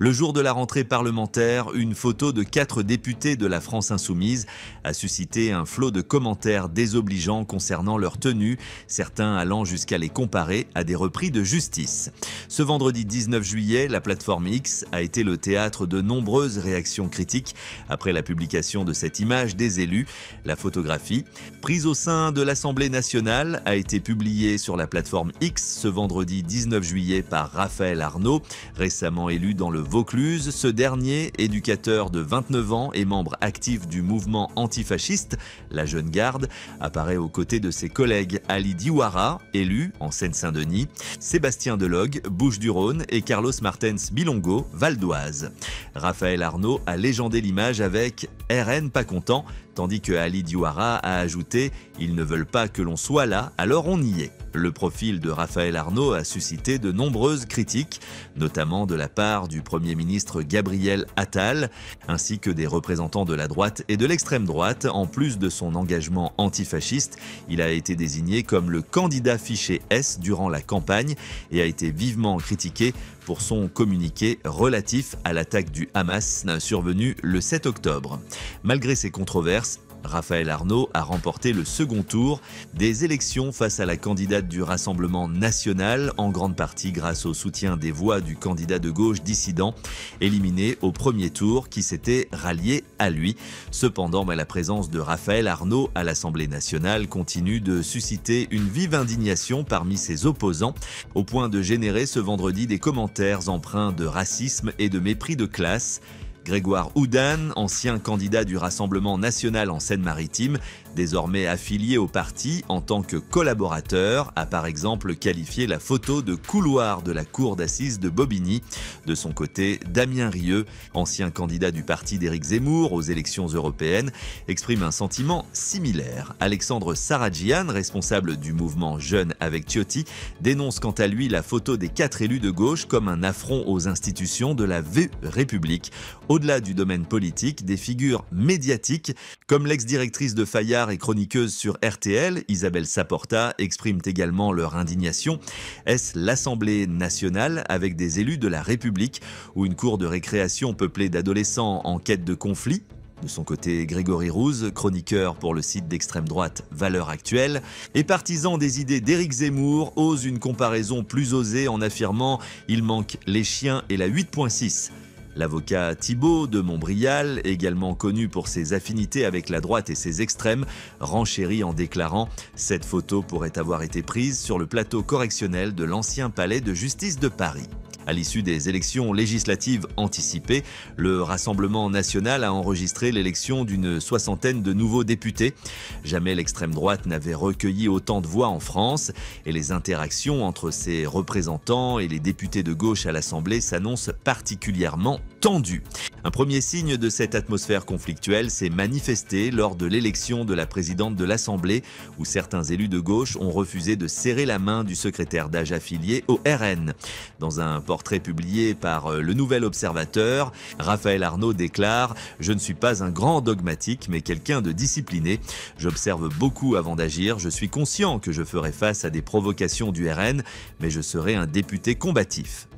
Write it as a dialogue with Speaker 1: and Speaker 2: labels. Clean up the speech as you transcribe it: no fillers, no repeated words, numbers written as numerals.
Speaker 1: Le jour de la rentrée parlementaire, une photo de 4 députés de la France Insoumise a suscité un flot de commentaires désobligeants concernant leur tenue, certains allant jusqu'à les comparer à des repris de justice. Ce vendredi 19 juillet, la plateforme X a été le théâtre de nombreuses réactions critiques après la publication de cette image des élus. La photographie, prise au sein de l'Assemblée nationale, a été publiée sur la plateforme X ce vendredi 19 juillet par Raphaël Arnaud, récemment élu dans le Vaucluse. Ce dernier, éducateur de 29 ans et membre actif du mouvement antifasciste, la Jeune Garde, apparaît aux côtés de ses collègues Ali Diouara, élu en Seine-Saint-Denis, Sébastien Delogue, Bouches-du-Rhône et Carlos Martens Bilongo, Val d'Oise. Raphaël Arnaud a légendé l'image avec « RN pas content », tandis que Ali Diouara a ajouté « Ils ne veulent pas que l'on soit là, alors on y est ». Le profil de Raphaël Arnaud a suscité de nombreuses critiques, notamment de la part du Premier ministre Gabriel Attal, ainsi que des représentants de la droite et de l'extrême droite. En plus de son engagement antifasciste, il a été désigné comme le candidat fiché S durant la campagne et a été vivement critiqué pour son communiqué relatif à l'attaque du Hamas survenue le 7 octobre. Malgré ces controverses, Raphaël Arnaud a remporté le second tour des élections face à la candidate du Rassemblement national, en grande partie grâce au soutien des voix du candidat de gauche dissident, éliminé au premier tour, qui s'était rallié à lui. Cependant, la présence de Raphaël Arnaud à l'Assemblée nationale continue de susciter une vive indignation parmi ses opposants, au point de générer ce vendredi des commentaires empreints de racisme et de mépris de classe. Grégoire Oudane, ancien candidat du Rassemblement national en Seine-Maritime, désormais affilié au parti en tant que collaborateur, a par exemple qualifié la photo de couloir de la cour d'assises de Bobigny. De son côté, Damien Rieu, ancien candidat du parti d'Éric Zemmour aux élections européennes, exprime un sentiment similaire. Alexandre Saradjian, responsable du mouvement Jeunes avec Ciotti, dénonce quant à lui la photo des 4 élus de gauche comme un affront aux institutions de la République. Au-delà du domaine politique, des figures médiatiques, comme l'ex-directrice de Fayard et chroniqueuse sur RTL, Isabelle Saporta, expriment également leur indignation. Est-ce l'Assemblée nationale avec des élus de la République ou une cour de récréation peuplée d'adolescents en quête de conflit ? De son côté, Grégory Rouze, chroniqueur pour le site d'extrême droite Valeurs Actuelles, et partisan des idées d'Éric Zemmour, ose une comparaison plus osée en affirmant « Il manque les chiens et la 8.6 ». L'avocat Thibault de Montbrial, également connu pour ses affinités avec la droite et ses extrêmes, renchérit en déclarant « Cette photo pourrait avoir été prise sur le plateau correctionnel de l'ancien palais de justice de Paris ». À l'issue des élections législatives anticipées, le Rassemblement national a enregistré l'élection d'une 60aine de nouveaux députés. Jamais l'extrême droite n'avait recueilli autant de voix en France et les interactions entre ses représentants et les députés de gauche à l'Assemblée s'annoncent particulièrement tendues. Un premier signe de cette atmosphère conflictuelle s'est manifesté lors de l'élection de la présidente de l'Assemblée, où certains élus de gauche ont refusé de serrer la main du secrétaire d'âge affilié au RN. Dans un portrait publié par Le Nouvel Observateur, Raphaël Arnaud déclare « Je ne suis pas un grand dogmatique, mais quelqu'un de discipliné. J'observe beaucoup avant d'agir. Je suis conscient que je ferai face à des provocations du RN, mais je serai un député combatif. »